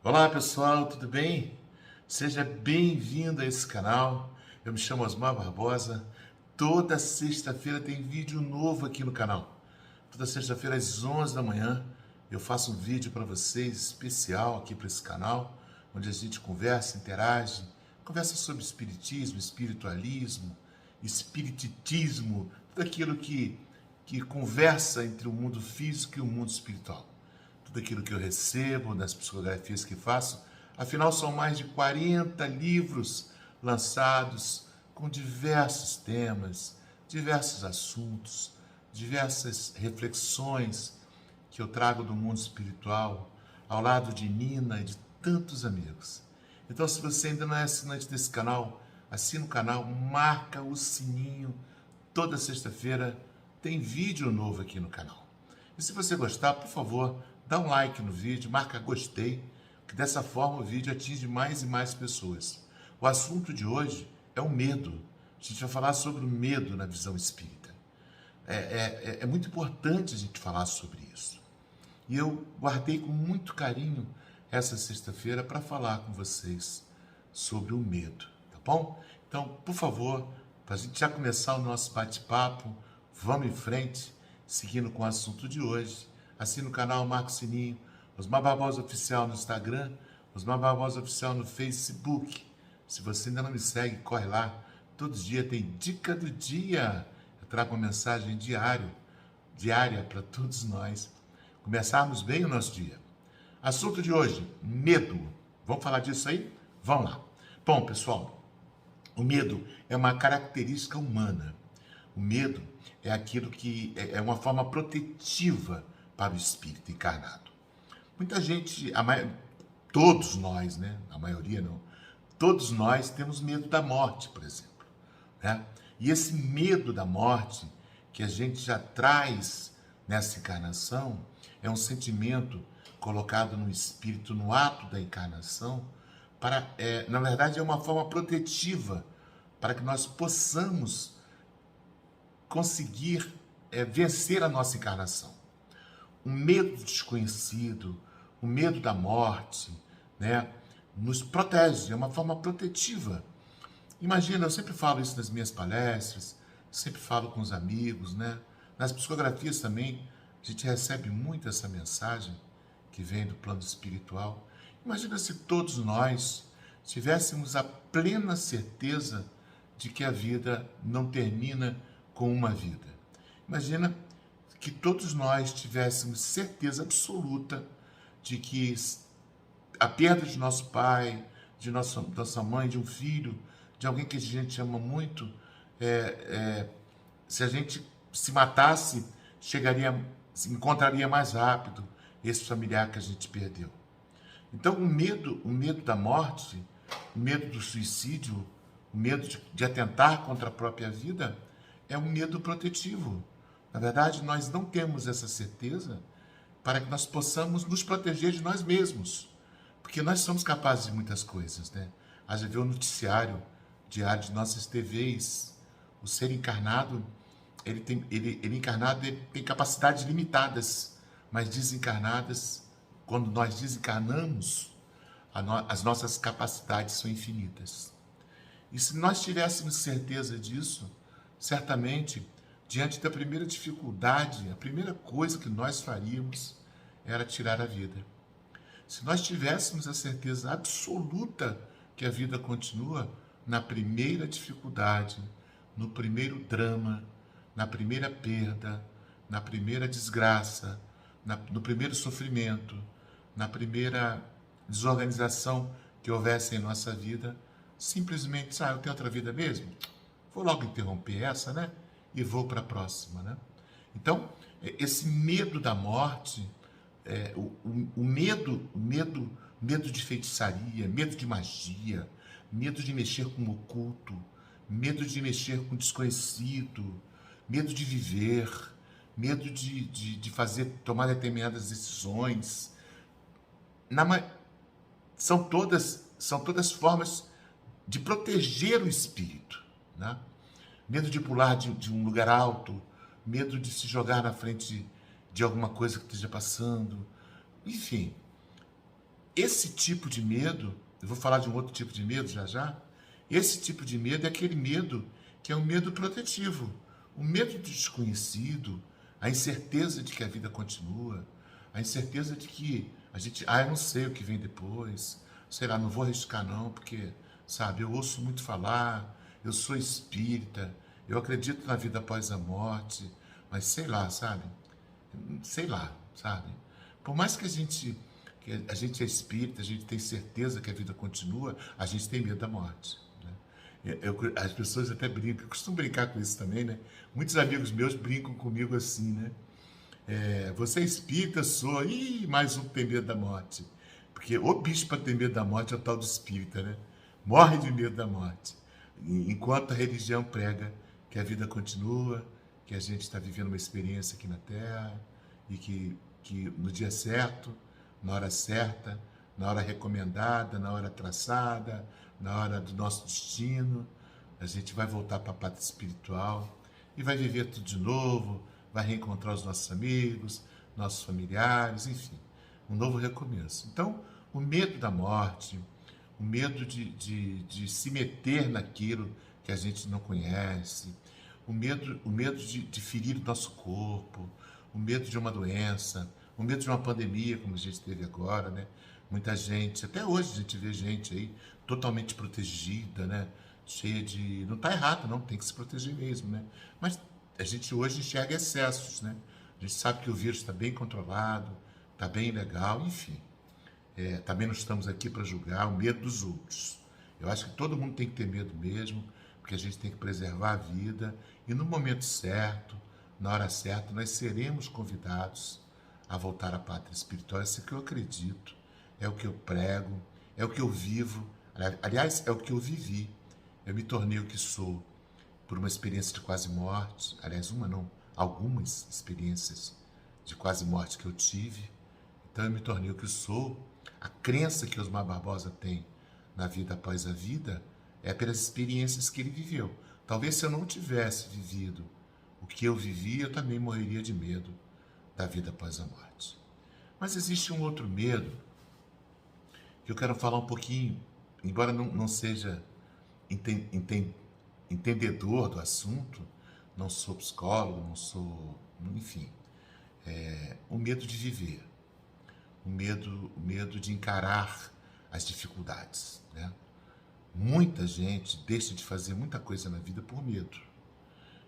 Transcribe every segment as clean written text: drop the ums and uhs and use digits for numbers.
Olá pessoal, tudo bem? Seja bem-vindo a esse canal. Eu me chamo Osmar Barbosa. Toda sexta-feira tem vídeo novo aqui no canal. Toda sexta-feira às 11 da manhã eu faço um vídeo para vocês especial aqui para esse canal, onde a gente conversa, interage, conversa sobre espiritismo, espiritualismo, espiritismo, tudo aquilo que conversa entre o mundo físico e o mundo espiritual. Tudo aquilo que eu recebo, das psicografias que faço. Afinal, são mais de 40 livros lançados com diversos temas, diversos assuntos, diversas reflexões que eu trago do mundo espiritual, ao lado de Nina e de tantos amigos. Então, se você ainda não é assinante desse canal, assina o canal, marca o sininho. Toda sexta-feira tem vídeo novo aqui no canal. E se você gostar, por favor, dá um like no vídeo, marca gostei, que dessa forma o vídeo atinge mais e mais pessoas. O assunto de hoje é o medo. A gente vai falar sobre o medo na visão espírita. É muito importante a gente falar sobre isso. E eu guardei com muito carinho essa sexta-feira para falar com vocês sobre o medo, tá bom? Então, por favor, para a gente já começar o nosso bate-papo, vamos em frente, seguindo com o assunto de hoje. Assina o canal, marca o sininho, Osmar Barbosa Oficial no Instagram, Osmar Barbosa Oficial no Facebook. Se você ainda não me segue, corre lá. Todos os dias tem dica do dia. Eu trago uma mensagem diária para todos nós começarmos bem o nosso dia. Assunto de hoje, medo. Vamos falar disso aí? Vamos lá. Bom, pessoal, o medo é uma característica humana. O medo é aquilo que é uma forma protetiva para o espírito encarnado. Muita gente, todos nós, né? A maioria não, todos nós temos medo da morte, por exemplo, né? E esse medo da morte que a gente já traz nessa encarnação é um sentimento colocado no espírito no ato da encarnação na verdade é uma forma protetiva para que nós possamos conseguir vencer a nossa encarnação. O medo do desconhecido, o medo da morte, né, nos protege, é uma forma protetiva. Imagina, eu sempre falo isso nas minhas palestras, sempre falo com os amigos, né? Nas psicografias também, a gente recebe muito essa mensagem que vem do plano espiritual. Imagina se todos nós tivéssemos a plena certeza de que a vida não termina com uma vida. Imagina que todos nós tivéssemos certeza absoluta de que a perda de nosso pai, de nossa mãe, de um filho, de alguém que a gente ama muito, se a gente se matasse, encontraria mais rápido esse familiar que a gente perdeu. Então o medo da morte, o medo do suicídio, o medo de atentar contra a própria vida é um medo protetivo. Na verdade, nós não temos essa certeza para que nós possamos nos proteger de nós mesmos. Porque nós somos capazes de muitas coisas, né? A gente vê o noticiário diário de nossas TVs. O ser encarnado, ele tem capacidades limitadas, mas desencarnadas, quando nós desencarnamos, as nossas capacidades são infinitas. E se nós tivéssemos certeza disso, certamente, diante da primeira dificuldade, a primeira coisa que nós faríamos era tirar a vida. Se nós tivéssemos a certeza absoluta que a vida continua, na primeira dificuldade, no primeiro drama, na primeira perda, na primeira desgraça, no primeiro sofrimento, na primeira desorganização que houvesse em nossa vida, simplesmente, eu tenho outra vida mesmo? Vou logo interromper essa, né? E vou para a próxima, né? Então, esse medo da morte, o medo de feitiçaria, medo de magia, medo de mexer com o oculto, medo de mexer com o desconhecido, medo de viver, medo de tomar determinadas decisões, são todas formas de proteger o espírito, né? Medo de pular de um lugar alto, medo de se jogar na frente de alguma coisa que esteja passando, enfim. esse tipo de medo, eu vou falar de um outro tipo de medo já já, esse tipo de medo é aquele medo que é um medo protetivo, o medo do desconhecido, a incerteza de que a vida continua, a incerteza de que a gente, eu não sei o que vem depois, sei lá, não vou arriscar não, porque, sabe, eu ouço muito falar, eu sou espírita, eu acredito na vida após a morte, mas sei lá, sabe? Sei lá, sabe? Por mais que a gente é espírita, a gente tem certeza que a vida continua, a gente tem medo da morte, né? As pessoas até brincam, eu costumo brincar com isso também, né? Muitos amigos meus brincam comigo assim, né? Você é espírita, sou, mais um que tem medo da morte. Porque o bicho para ter medo da morte é o tal do espírita, né? Morre de medo da morte. Enquanto a religião prega que a vida continua, que a gente está vivendo uma experiência aqui na Terra e que no dia certo, na hora certa, na hora recomendada, na hora traçada, na hora do nosso destino, a gente vai voltar para a pátria espiritual e vai viver tudo de novo, vai reencontrar os nossos amigos, nossos familiares, enfim, um novo recomeço. Então, o medo da morte, o medo de se meter naquilo que a gente não conhece, o medo de ferir o nosso corpo, o medo de uma doença, o medo de uma pandemia, como a gente teve agora, né? Muita gente, até hoje a gente vê gente aí totalmente protegida, né? Cheia de... Não está errado, não, tem que se proteger mesmo, né? Mas a gente hoje enxerga excessos, né? A gente sabe que o vírus está bem controlado, está bem legal, enfim. Também não estamos aqui para julgar o medo dos outros. Eu acho que todo mundo tem que ter medo mesmo, porque a gente tem que preservar a vida e no momento certo, na hora certa, nós seremos convidados a voltar à pátria espiritual. Isso é o que eu acredito, é o que eu prego, é o que eu vivo. Aliás, é o que eu vivi. Eu me tornei o que sou por uma experiência de quase morte. Aliás, uma não, algumas experiências de quase morte que eu tive. Então eu me tornei o que sou. A crença que Osmar Barbosa tem na vida após a vida é pelas experiências que ele viveu. Talvez se eu não tivesse vivido o que eu vivi, eu também morreria de medo da vida após a morte. Mas existe um outro medo que eu quero falar um pouquinho, embora não seja entendedor do assunto, não sou psicólogo, não sou, enfim, o medo de viver, o medo de encarar as dificuldades, né? Muita gente deixa de fazer muita coisa na vida por medo.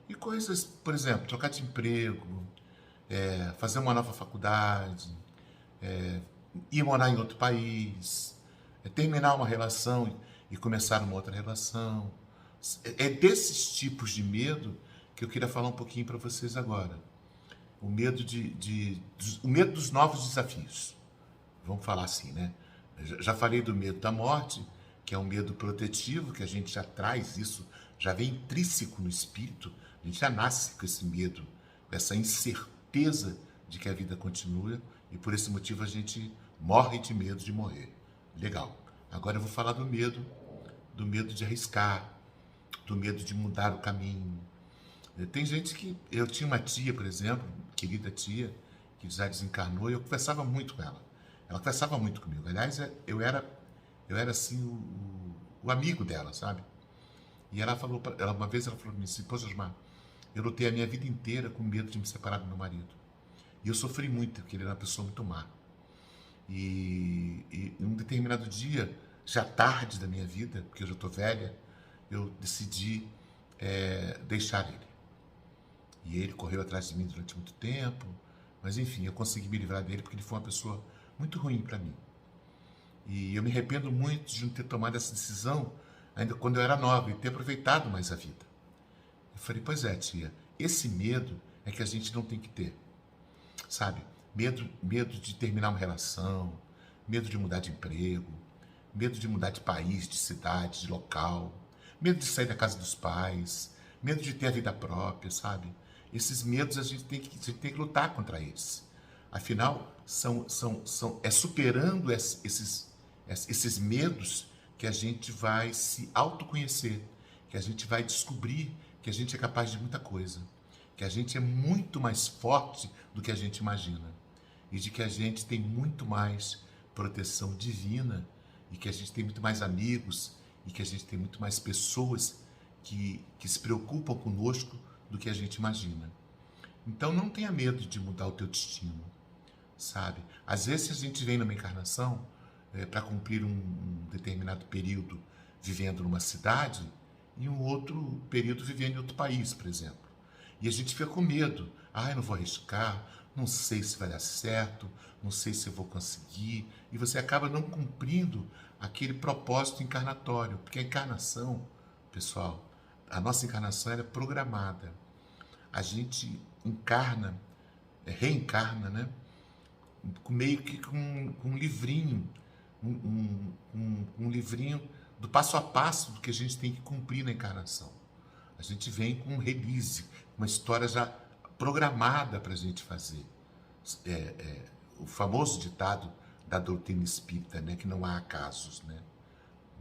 E coisas, por exemplo, trocar de emprego, fazer uma nova faculdade, ir morar em outro país, terminar uma relação e começar uma outra relação. É desses tipos de medo que eu queria falar um pouquinho para vocês agora. O medo o medo dos novos desafios. Vamos falar assim, né? Já falei do medo da morte, que é um medo protetivo, que a gente já traz isso, já vem intrínseco no espírito, a gente já nasce com esse medo, com essa incerteza de que a vida continua, e por esse motivo a gente morre de medo de morrer. Legal. Agora eu vou falar do medo de arriscar, do medo de mudar o caminho. Tem gente que... Eu tinha uma tia, por exemplo, querida tia, que já desencarnou, e eu conversava muito com ela. Ela conversava muito comigo. Aliás, eu era assim, o amigo dela, sabe? E ela falou, uma vez ela falou para mim assim: pô, Osmar, eu lutei a minha vida inteira com medo de me separar do meu marido. E eu sofri muito, porque ele era uma pessoa muito má. E em um determinado dia, já tarde da minha vida, porque eu já estou velha, eu decidi deixar ele. E ele correu atrás de mim durante muito tempo, mas enfim, eu consegui me livrar dele porque ele foi uma pessoa muito ruim para mim. E eu me arrependo muito de não ter tomado essa decisão ainda quando eu era nova e ter aproveitado mais a vida. Eu falei: pois é, tia, esse medo é que a gente não tem que ter, sabe? Medo de terminar uma relação, medo de mudar de emprego, medo de mudar de país, de cidade, de local, medo de sair da casa dos pais, medo de ter a vida própria, sabe? Esses medos a gente tem que lutar contra eles. Afinal, é superando esses medos que a gente vai se autoconhecer, que a gente vai descobrir que a gente é capaz de muita coisa, que a gente é muito mais forte do que a gente imagina e de que a gente tem muito mais proteção divina e que a gente tem muito mais amigos e que a gente tem muito mais pessoas que se preocupam conosco do que a gente imagina. Então não tenha medo de mudar o teu destino, sabe? Às vezes a gente vem numa encarnação para cumprir um determinado período vivendo numa cidade e um outro período vivendo em outro país, por exemplo. E a gente fica com medo. Eu não vou arriscar, não sei se vai dar certo, não sei se eu vou conseguir. E você acaba não cumprindo aquele propósito encarnatório. Porque a encarnação, pessoal, a nossa encarnação é programada. A gente encarna, reencarna, né? Meio que com um livrinho, um livrinho do passo a passo do que a gente tem que cumprir na encarnação. A gente vem com um release, uma história já programada para a gente fazer. O famoso ditado da doutrina espírita, né, que não há acasos, né?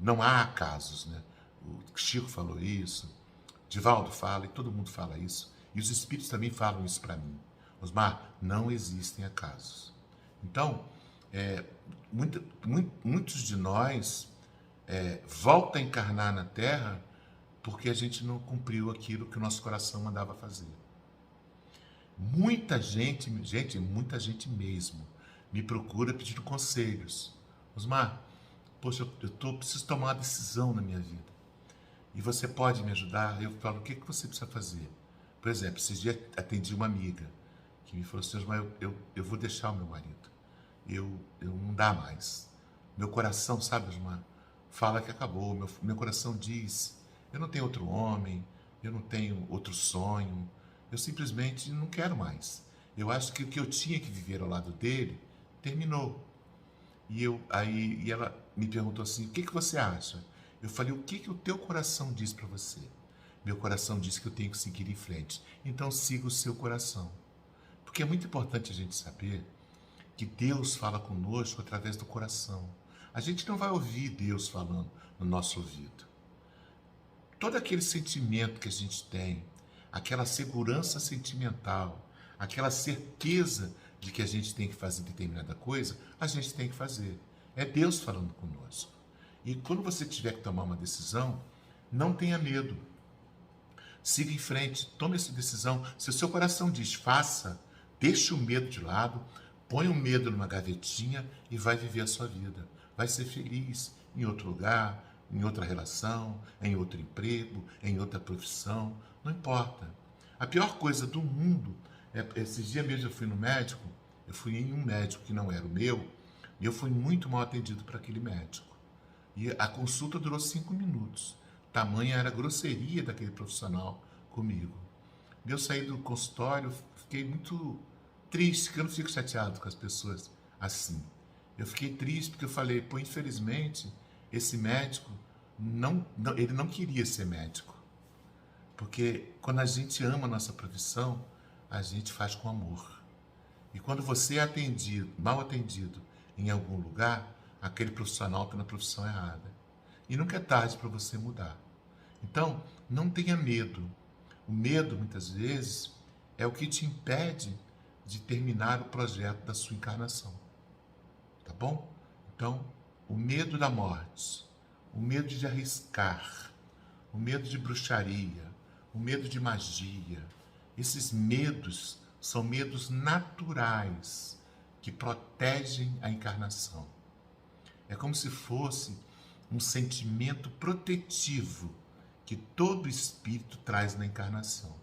Não há acasos, né? O Chico falou isso, Divaldo fala e todo mundo fala isso. E os espíritos também falam isso para mim. Osmar, não existem acasos. Então, muitos de nós voltam a encarnar na Terra porque a gente não cumpriu aquilo que o nosso coração mandava fazer. Muita gente mesmo, me procura pedindo conselhos. Osmar, poxa, preciso tomar uma decisão na minha vida. E você pode me ajudar? Eu falo, o que você precisa fazer? Por exemplo, esses dias atendi uma amiga que me falou assim, Osmar, eu vou deixar o meu marido. Eu não dá mais. Meu coração, sabe, Osmar, fala que acabou. Meu coração diz, eu não tenho outro homem, eu não tenho outro sonho, eu simplesmente não quero mais. Eu acho que o que eu tinha que viver ao lado dele terminou. E ela me perguntou assim, o que você acha? Eu falei, o que o teu coração diz para você? Meu coração diz que eu tenho que seguir em frente. Então siga o seu coração. Porque é muito importante a gente saber que Deus fala conosco através do coração. A gente não vai ouvir Deus falando no nosso ouvido. Todo aquele sentimento que a gente tem, aquela segurança sentimental, aquela certeza de que a gente tem que fazer determinada coisa, a gente tem que fazer. É Deus falando conosco. E quando você tiver que tomar uma decisão, não tenha medo. Siga em frente, tome essa decisão. Se o seu coração diz faça, deixe o medo de lado, põe o medo numa gavetinha e vai viver a sua vida. Vai ser feliz em outro lugar, em outra relação, em outro emprego, em outra profissão, não importa. A pior coisa do mundo esses dias mesmo eu fui no médico, eu fui em um médico que não era o meu, e eu fui muito mal atendido por aquele médico. E a consulta durou 5 minutos. Tamanha era a grosseria daquele profissional comigo. E eu saí do consultório, fiquei muito triste, porque eu não fico chateado com as pessoas assim. Eu fiquei triste porque eu falei, infelizmente, esse médico, ele não queria ser médico. Porque quando a gente ama a nossa profissão, a gente faz com amor. E quando você é atendido, mal atendido em algum lugar, aquele profissional está na profissão errada. E nunca é tarde para você mudar. Então, não tenha medo. O medo, muitas vezes, é o que te impede de terminar o projeto da sua encarnação. Tá bom? Então, o medo da morte, o medo de arriscar, o medo de bruxaria, o medo de magia, esses medos são medos naturais que protegem a encarnação. É como se fosse um sentimento protetivo que todo espírito traz na encarnação.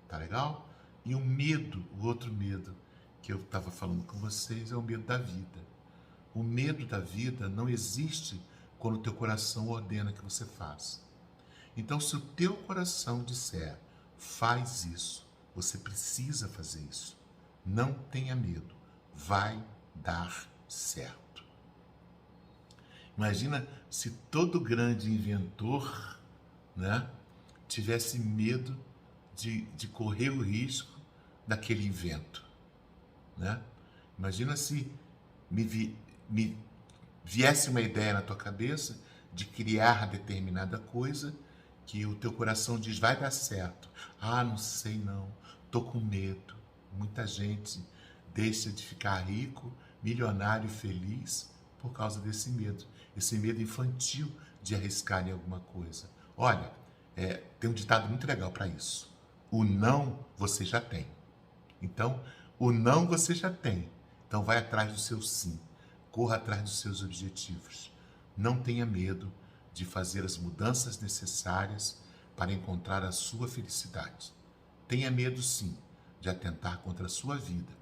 Tá legal? E o medo, o outro medo que eu estava falando com vocês é o medo da vida. O medo da vida não existe quando o teu coração ordena que você faça. Então, se o teu coração disser, faz isso, você precisa fazer isso. Não tenha medo. Vai dar certo. Imagina se todo grande inventor, né, tivesse medo de correr o risco daquele invento. Né? Imagina se me viesse uma ideia na tua cabeça de criar determinada coisa que o teu coração diz, vai dar certo. Não sei não, tô com medo. Muita gente deixa de ficar rico, milionário e feliz por causa desse medo. Esse medo infantil de arriscar em alguma coisa. Olha, tem um ditado muito legal para isso. O não você já tem. Então, o não você já tem. Então, vai atrás do seu sim. Corra atrás dos seus objetivos. Não tenha medo de fazer as mudanças necessárias para encontrar a sua felicidade. Tenha medo, sim, de atentar contra a sua vida,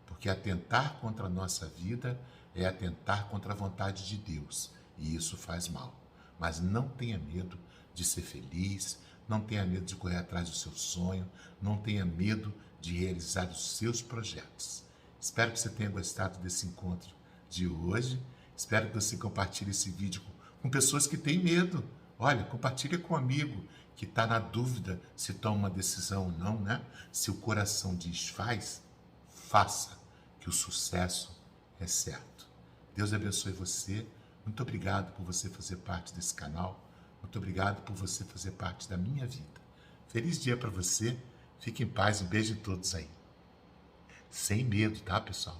porque atentar contra a nossa vida é atentar contra a vontade de Deus, e isso faz mal. Mas não tenha medo de ser feliz, não tenha medo de correr atrás do seu sonho, não tenha medo de realizar os seus projetos. Espero que você tenha gostado desse encontro de hoje. Espero que você compartilhe esse vídeo com pessoas que têm medo. Olha, compartilhe com um amigo que está na dúvida se toma uma decisão ou não, né? Se o coração diz faz, faça, que o sucesso é certo. Deus abençoe você. Muito obrigado por você fazer parte desse canal. Muito obrigado por você fazer parte da minha vida. Feliz dia para você. Fique em paz. Um beijo em todos aí. Sem medo, tá, pessoal?